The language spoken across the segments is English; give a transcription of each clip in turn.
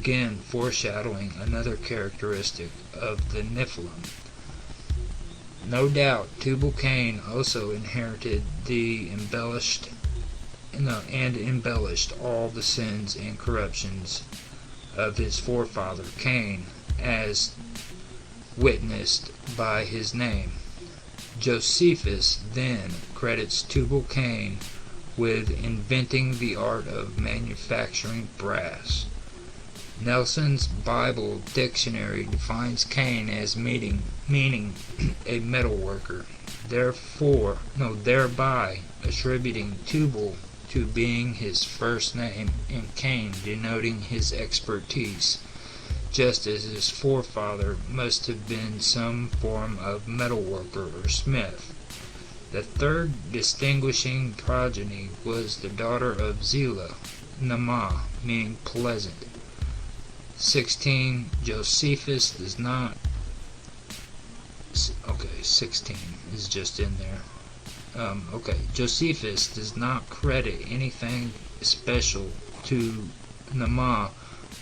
again foreshadowing another characteristic of the Nephilim. No doubt Tubal-Cain also inherited and embellished all the sins and corruptions of his forefather Cain, as witnessed by his name. Josephus then credits Tubal-Cain with inventing the art of manufacturing brass. Nelson's Bible Dictionary defines Cain as meaning a metalworker, thereby attributing Tubal to being his first name, and Cain denoting his expertise, just as his forefather must have been some form of metalworker or smith. The third distinguishing progeny was the daughter of Zillah, Naamah, meaning pleasant. 16. Josephus does not. Okay, 16 is just in there. Josephus does not credit anything special to Naamah,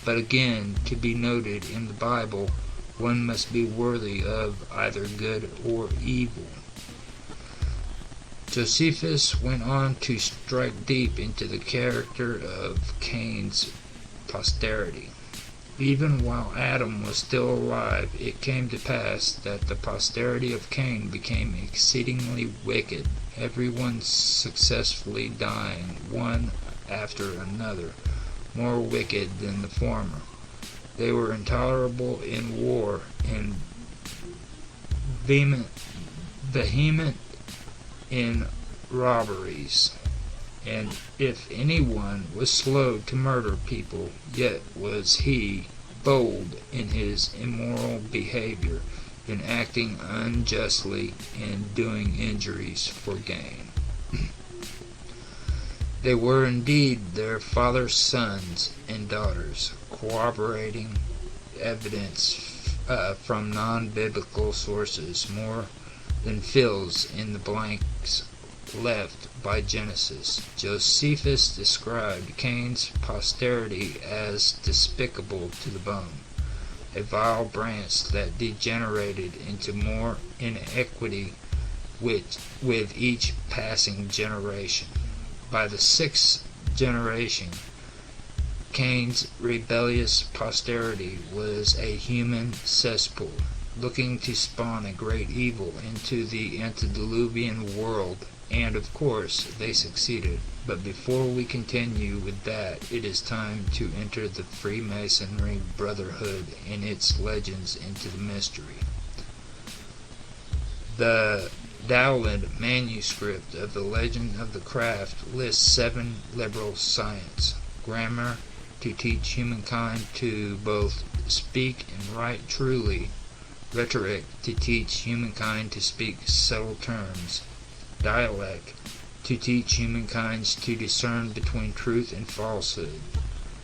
but again, to be noted in the Bible, one must be worthy of either good or evil. Josephus went on to strike deep into the character of Cain's posterity. Even while Adam was still alive, it came to pass that the posterity of Cain became exceedingly wicked, everyone successively dying, one after another, more wicked than the former. They were intolerable in war and vehement in robberies. And if anyone was slow to murder people, yet was he bold in his immoral behavior, in acting unjustly and doing injuries for gain. They were indeed their father's sons and daughters, corroborating evidence from non-biblical sources more than fills in the blanks left by Genesis. Josephus described Cain's posterity as despicable to the bone, a vile branch that degenerated into more iniquity with each passing generation. By the sixth generation, Cain's rebellious posterity was a human cesspool, looking to spawn a great evil into the antediluvian world, and of course they succeeded. But before we continue with that, it is time to enter the Freemasonry Brotherhood and its legends into the mystery. The Dowland manuscript of the Legend of the Craft lists 7 liberal science: grammar, to teach humankind to both speak and write truly; rhetoric, to teach humankind to speak subtle terms; dialect, to teach humankind to discern between truth and falsehood;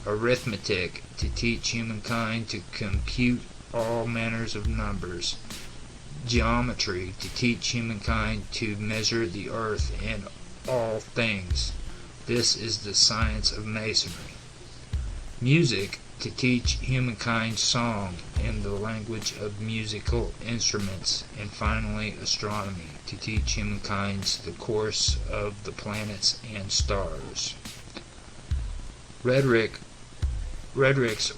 arithmetic, to teach humankind to compute all manners of numbers; geometry, to teach humankind to measure the earth and all things. This is the science of masonry. Music, to teach humankind song and the language of musical instruments; and finally astronomy, to teach humankind the course of the planets and stars. Rhetoric's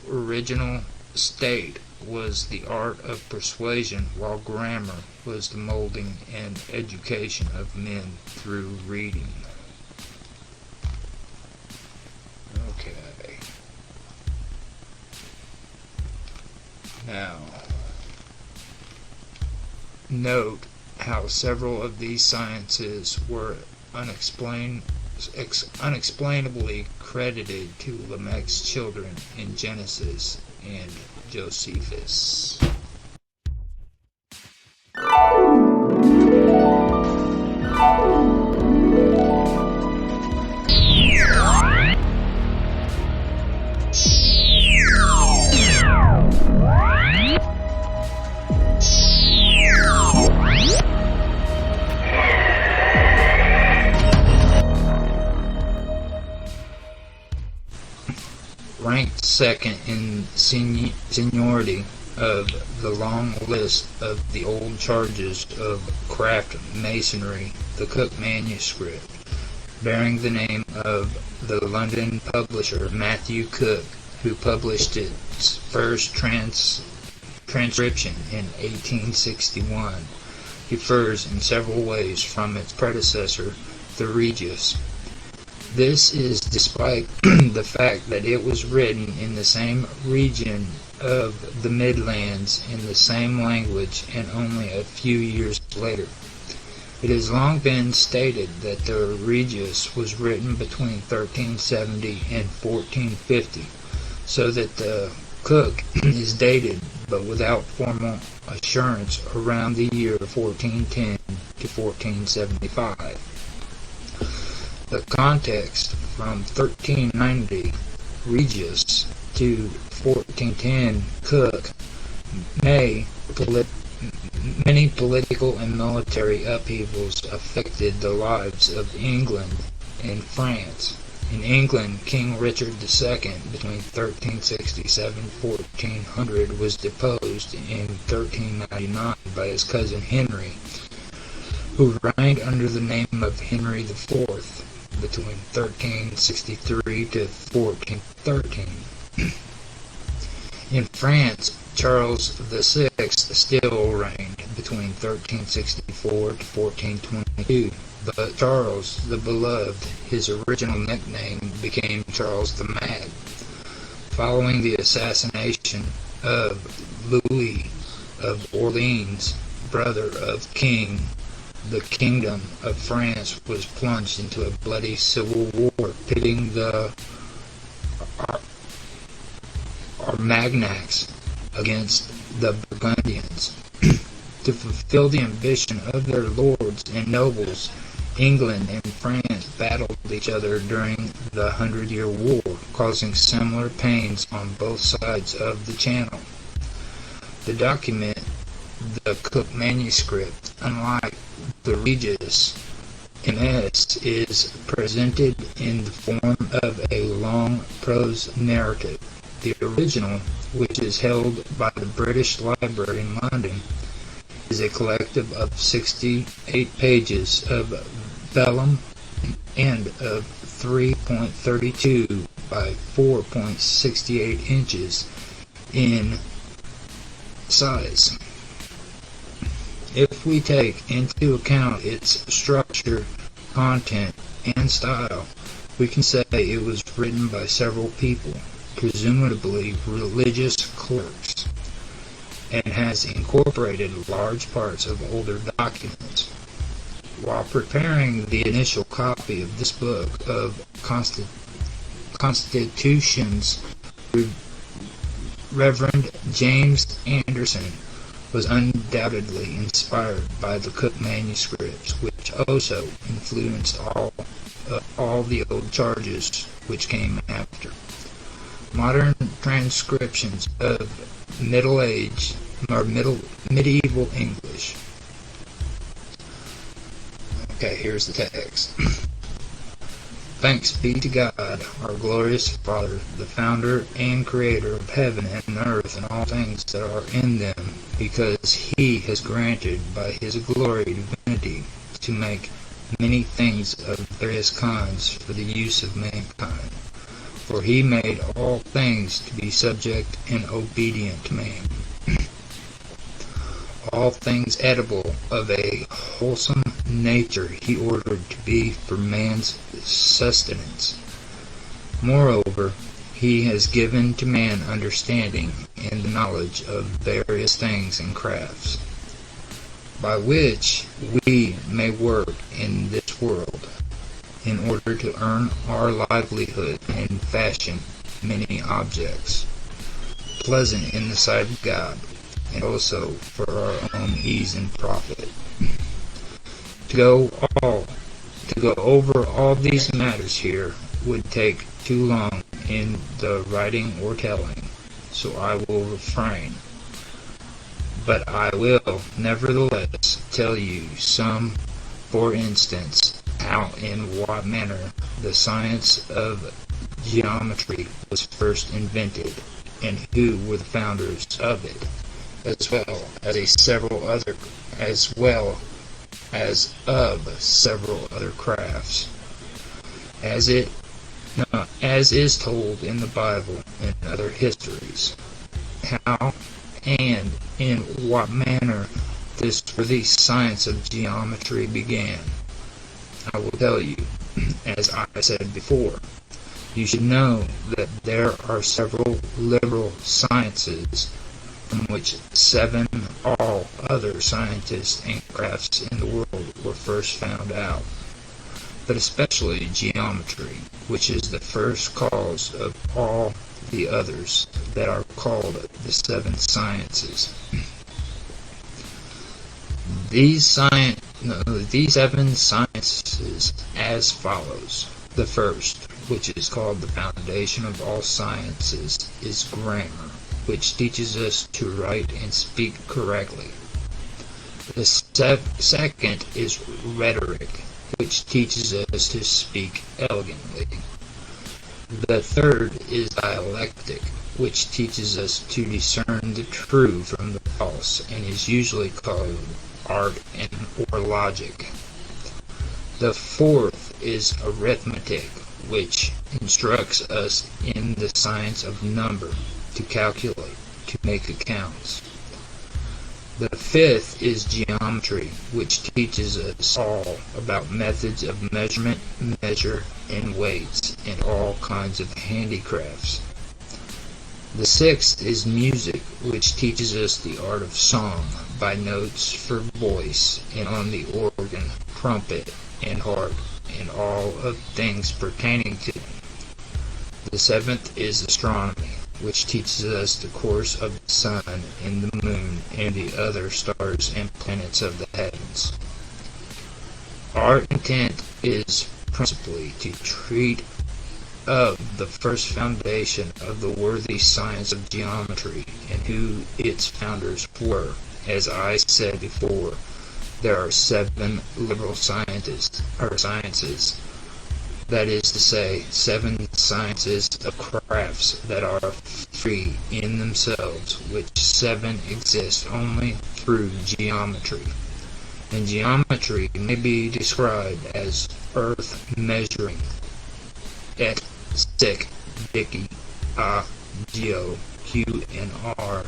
original state was the art of persuasion, while grammar was the molding and education of men through reading. Okay. Now, note how several of these sciences were unexplainably credited to Lamech's children in Genesis and Josephus. ranked second in seniority of the long list of the old charges of craft masonry, the Cook manuscript, bearing the name of the London publisher Matthew Cook, who published its first transcription in 1861, differs in several ways from its predecessor, the Regius. This is despite the fact that it was written in the same region of the Midlands in the same language and only a few years later. It has long been stated that the Regius was written between 1370 and 1450, so that the Cook is dated, but without formal assurance, around the year 1410 to 1475. The context from 1390 Regius to 1410 Cook many political and military upheavals affected the lives of England and France. In England, King Richard II, between 1367 and 1400, was deposed in 1399 by his cousin Henry, who reigned under the name of Henry IV between 1363 to 1413. In France, Charles VI still reigned between 1364 to 1422, but Charles the Beloved, his original nickname, became Charles the Mad. Following the assassination of Louis of Orleans, brother of King, the Kingdom of France was plunged into a bloody civil war, pitting the Armagnacs against the Burgundians. To fulfill the ambition of their lords and nobles, England and France battled each other during the 100-Year War, causing similar pains on both sides of the Channel. The document, the Cook manuscript, unlike the Regius MS, is presented in the form of a long prose narrative. The original, which is held by the British Library in London, is a collective of 68 pages of vellum and of 3.32 by 4.68 inches in size. If we take into account its structure, content, and style, we can say it was written by several people, presumably religious clerks, and has incorporated large parts of older documents. While preparing the initial copy of this book of Constitutions, Reverend James Anderson was undoubtedly inspired by the Cook manuscripts, which also influenced all the old charges which came after. Modern transcriptions of medieval English. Okay, here's the text. Thanks be to God, our glorious Father, the founder and creator of heaven and earth and all things that are in them, because he has granted by his glory divinity to make many things of various kinds for the use of mankind. For he made all things to be subject and obedient to man. All things edible of a wholesome nature he ordered to be for man's sustenance. Moreover, he has given to man understanding and the knowledge of various things and crafts, by which we may work in this world, in order to earn our livelihood and fashion many objects, pleasant in the sight of God, and also for our own ease and profit. To go over all these matters here would take too long in the writing or telling, so I will refrain. But I will nevertheless tell you some, for instance, how in what manner the science of geometry was first invented and who were the founders of it, as well as of several other crafts, as is told in the Bible and other histories. How and in what manner this worthy science of geometry began, I will tell you. As I said before, you should know that there are several liberal sciences from which 7 all other scientists and crafts in the world were first found out, but especially geometry, which is the first cause of all the others that are called the 7 sciences. These 7 sciences as follows. The first, which is called the foundation of all sciences, is grammar, which teaches us to write and speak correctly. The second is rhetoric, which teaches us to speak elegantly. The third is dialectic, which teaches us to discern the true from the false, and is usually called art or logic. The fourth is arithmetic, which instructs us in the science of number, to calculate, to make accounts. The fifth is geometry, which teaches us all about methods of measurement, measure, and weights, and all kinds of handicrafts. The sixth is music, which teaches us the art of song by notes for voice, and on the organ, trumpet, and harp, and all of things pertaining to them. The seventh is astronomy, which teaches us the course of the sun and the moon and the other stars and planets of the heavens. Our intent is principally to treat of the first foundation of the worthy science of geometry and who its founders were. As I said before, there are 7 liberal sciences, that is to say, 7 sciences of crafts that are free in themselves, which 7 exist only through geometry. And geometry may be described as earth measuring, et sic dici a geo, q and r,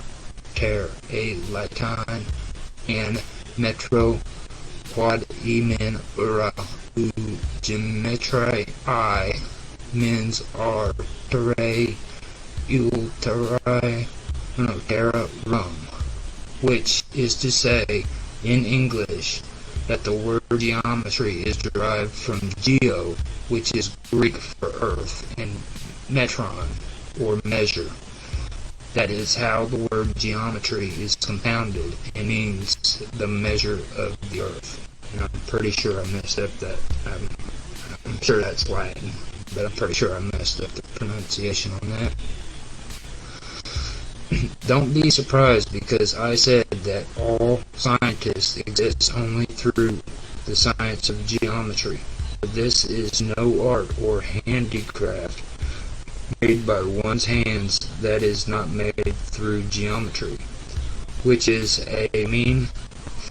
ter a Latin, and metro quad emen ura u gemetri I mens are terrae ulterae terra rum, which is to say, in English, that the word geometry is derived from geo, which is Greek for earth, and metron, or measure. That is how the word geometry is compounded and means the measure of the earth. And I'm pretty sure I messed up that. I'm sure that's Latin, but I'm pretty sure I messed up the pronunciation on that. Don't be surprised because I said that all scientists exist only through the science of geometry. This is no art or handicraft made by one's hands that is not made through geometry, which is a main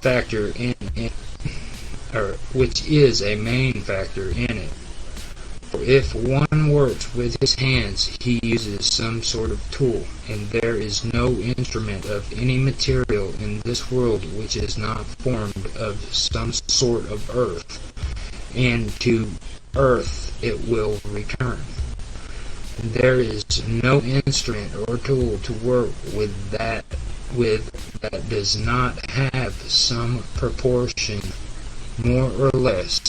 factor in it, For if one works with his hands, he uses some sort of tool, and there is no instrument of any material in this world which is not formed of some sort of earth, and to earth it will return. There is no instrument or tool to work with that does not have some proportion, more or less,